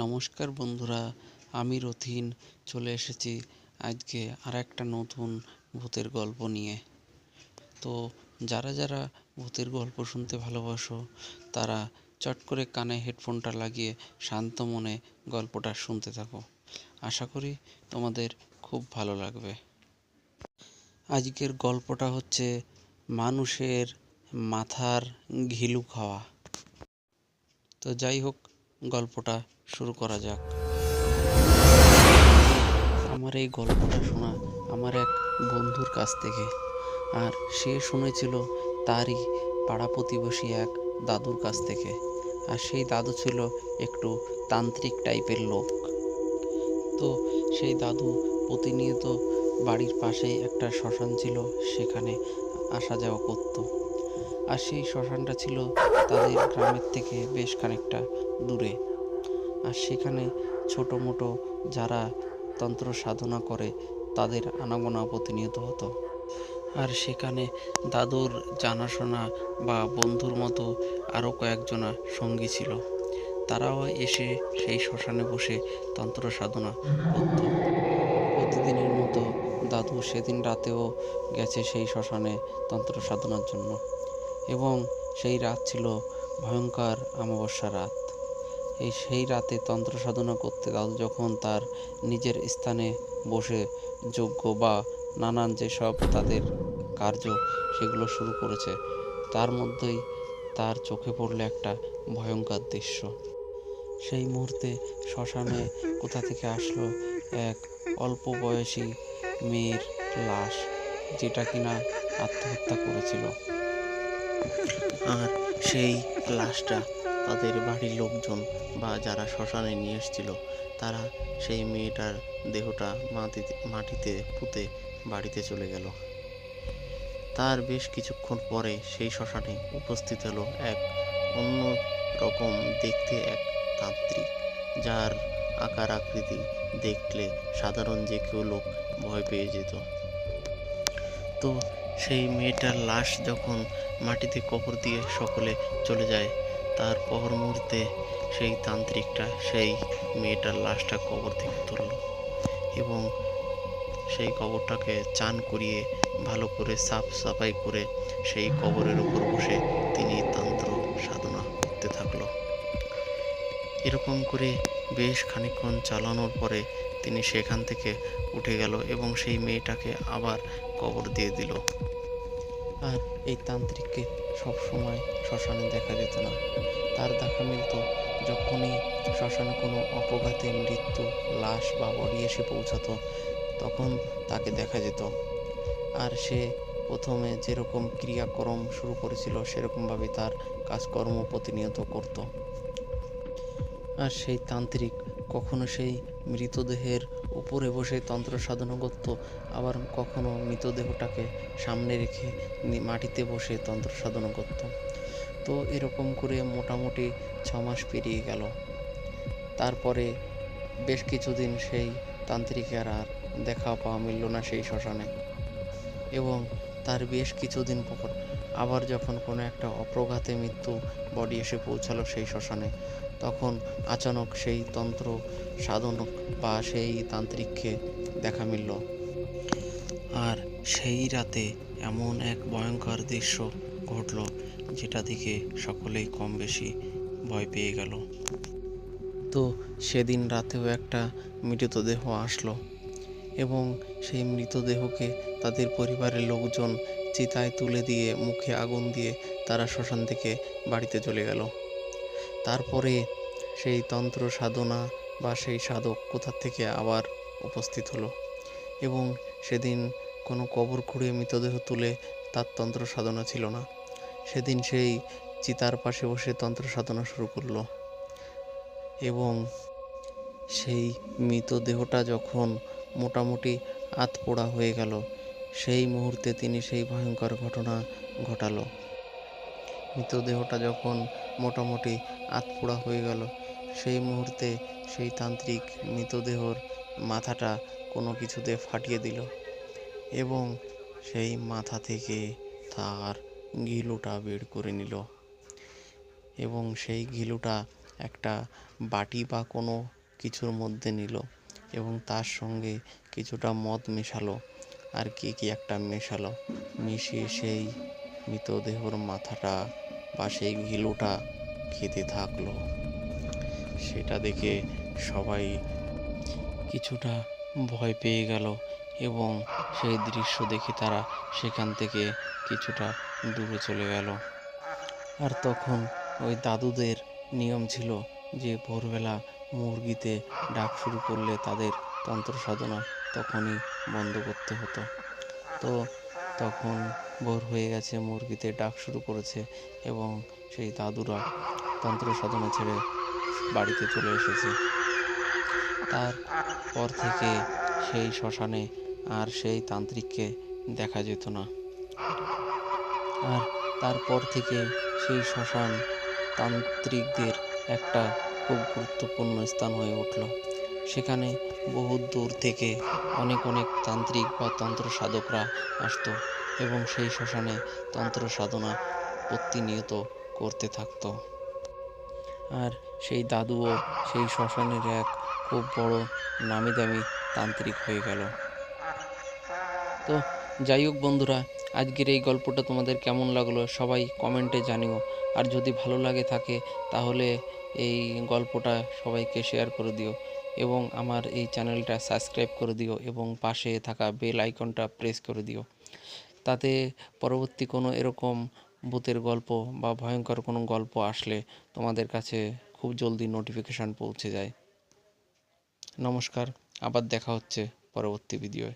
নমস্কার বন্ধুরা, আমি রথিন চলে এসেছি আজকে আর একটা নতুন ভূতের গল্প নিয়ে। তো যারা যারা ভূতের গল্প শুনতে ভালোবাসো তারা চট করে কানে হেডফোনটা লাগিয়ে শান্ত মনে গল্পটা শুনতে থাকো। আশা করি তোমাদের খুব ভালো লাগবে। আজকের গল্পটা হচ্ছে মানুষের মাথার ঘিলু খাওয়া। তো যাই হোক, গল্পটা শুরু করা যাক। আমার এই গল্পটা শোনা আমার এক বন্ধুর কাছ থেকে, আর সে শুনেছিল তারই পাড়া প্রতিবেশী এক দাদুর কাছ থেকে। আর সেই দাদু ছিল একটু তান্ত্রিক টাইপের লোক। তো সেই দাদু প্রতিনিয়ত বাড়ির পাশেই একটা শ্মশান ছিল, সেখানে আসা যাওয়া করতো। আর সেই শ্মশানটা ছিল তাদের গ্রামের থেকে বেশ খানিকটা দূরে। আর সেখানে ছোটো মোটো যারা তন্ত্র সাধনা করে তাদের আনাগোনা প্রতিনিয়ত হতো। আর সেখানে দাদুর জানাশোনা বা বন্ধুর মতো আরও কয়েকজনা সঙ্গী ছিল। তারাও এসে সেই শ্মশানে বসে তন্ত্র সাধনা করত। প্রতিদিনের মতো দাদু সেদিন রাতেও গেছে সেই শ্মশানে তন্ত্র সাধনার জন্য, এবং সেই রাত ছিল ভয়ঙ্কর অমাবস্যা রাত। সেই রাতে তন্ত্র সাধনা করতে দাদু যখন তার নিজের স্থানে বসে যজ্ঞ বা নানান যেসব তাদের কার্য সেগুলো শুরু করেছে, তার মধ্যেই তার চোখে পড়ল একটা ভয়ঙ্কর দৃশ্য। সেই মুহূর্তে শ্মশানে কোথা থেকে আসলো এক অল্প বয়সী মেয়ের লাশ, যেটা কিনা আত্মহত্যা করেছিল। আর সেই লাশটা তাদের বাড়ির লোকজন বা যারা শ্মশানে নিয়ে এসেছিল, তারা সেই মেয়েটার দেহটা মাটিতে পুঁতে বাড়িতে চলে গেল। তার বেশ কিছুক্ষণ পরে সেই শ্মশানে উপস্থিত হলো এক অন্য রকম দেখতে এক তান্ত্রিক, যার আকার আকৃতি দেখলে সাধারণ যে কেউ লোক ভয় পেয়ে যেত। তো সেই মেয়েটার লাশ যখন মাটিতে কবর দিয়ে সকলে চলে যায়, তার পর মুহূর্তে সেই তান্ত্রিকটা সেই মেয়েটার লাশটা কবর থেকে তুলল এবং সেই কবরটাকে চান করিয়ে ভালো করে সাফ সাফাই করে সেই কবরের উপর বসে তিনি তন্ত্র সাধনা করতে থাকলো। এরকম করে বেশ খানিকক্ষণ চালানোর পরে তিনি সেখান থেকে উঠে গেল এবং সেই মেয়েটাকে আবার কবর দিয়ে দিল। আর এই তান্ত্রিককে সবসময় শ্মশানে দেখা যেত না। তার দেখা মিলত যখনই শ্মশানে কোনো অপঘাতে মৃত্যু লাশ বা বডি এসে পৌঁছাতো, তখন তাকে দেখা যেত। আর সে প্রথমে যেরকম ক্রিয়াকর্ম শুরু করেছিল সেরকমভাবে তার কাজকর্ম প্রতিনিয়ত করত। আর সেই তান্ত্রিক কখনো সেই মৃতদেহের উপরে বসে তন্ত্র সাধনা করত, আবার কখনো মৃতদেহটাকে সামনে রেখে মাটিতে বসে তন্ত্র সাধনা করত। তো এরকম করে মোটামুটি 6 মাস পেরিয়ে গেল। তারপরে বেশ কিছুদিন সেই তান্ত্রিকের আর দেখা পাওয়া মিলল না সেই শ্মশানে, এবং তার বেশ কিছুদিন পর আবার যখন কোনো একটা অপ্রঘাতে মৃত্যু বডি এসে পৌঁছালো সেই শ্মশানে, তখন আচানক সেই তন্ত্র সাধনক বা সেই তান্ত্রিককে দেখা মিলল। আর সেই রাতে এমন এক ভয়ঙ্কর দৃশ্য ঘটল, যেটা দেখে সকলেই কম বেশি ভয় পেয়ে গেল। তো সেদিন রাতেও একটা মৃতদেহ আসলো, এবং সেই মৃতদেহকে তাদের পরিবারের লোকজন চিতায় তুলে দিয়ে মুখে আগুন দিয়ে তারা শ্মশান থেকে বাড়িতে চলে গেল। তারপরে সেই তন্ত্র সাধনা বা সেই সাধক কোথা থেকে আবার উপস্থিত হলো, এবং সেদিন কোনো কবর খুঁড়ে মৃতদেহ তুলে তার তন্ত্র সাধনা ছিল না। সেদিন সেই চিতার পাশে বসে তন্ত্র সাধনা শুরু করলো, এবং সেই মৃতদেহটা যখন মোটামুটি আধপোড়া হয়ে গেল, সেই মুহূর্তে তিনি সেই ভয়ঙ্কর ঘটনা ঘটালো। মৃতদেহটা যখন মোটামুটি আধপোড়া হয়ে গেল, সেই মুহূর্তে সেই তান্ত্রিক মৃতদেহর মাথাটা কোনো কিছুতে ফাটিয়ে দিল, এবং সেই মাথা থেকে তার ঘিলুটা বের করে নিল, এবং সেই ঘিলুটা একটা বাটি বা কোনো কিছুর মধ্যে নিল এবং তার সঙ্গে কিছুটা মদ মেশালো আর কি একটা মেশালো, মিশিয়ে সেই মৃতদেহর মাথাটা বা সেই ঘিলুটা খেতে থাকলো। সেটা দেখে সবাই কিছুটা ভয় পেয়ে গেল এবং সেই দৃশ্য দেখে তারা সেখান থেকে কিছুটা দূরে চলে গেল। আর তখন ওই দাদুদের নিয়ম ছিল যে ভোরবেলা মুরগিতে ডাক শুরু করলে তাদের তন্ত্র সাধনা তখনই বন্ধ করতে হতো। তো তখন ভোর হয়ে গেছে, মুরগিতে ডাক শুরু করেছে এবং সেই দাদুরা তন্ত্র সাধনা ছেড়ে বাড়িতে চলে এসেছে। তারপর থেকে সেই শ্মশানে আর সেই তান্ত্রিককে দেখা যেত না। আর তারপর থেকে সেই শ্মশান তান্ত্রিকদের একটা খুব গুরুত্বপূর্ণ স্থান হয়ে উঠল। সেখানে বহু দূর থেকে অনেক অনেক তান্ত্রিক বা তন্ত্র সাধকরা আসতো এবং সেই শ্মশানে তন্ত্র সাধনা প্রতিনিয়ত করতে থাকতো। আর সেই দাদুও সেই শ্মশানের এক খুব বড় নামি দামি তান্ত্রিক হয়ে গেল। তো যাই হোক বন্ধুরা, আজকের এই গল্পটা তোমাদের কেমন লাগলো সবাই কমেন্টে জানিও। আর যদি ভালো লাগে থাকে তাহলে এই গল্পটা সবাইকে শেয়ার করে দিও এবং আমার এই চ্যানেলটা সাবস্ক্রাইব করে দিও এবং পাশে থাকা বেল আইকনটা প্রেস করে দিও। তাতে পরবর্তী কোনো এরকম ভূতের গল্প বা ভয়ঙ্কর কোনো গল্প আসলে তোমাদের কাছে খুব জলদি নোটিফিকেশান পৌঁছে যায়। নমস্কার, আবার দেখা হচ্ছে পরবর্তী ভিডিওয়।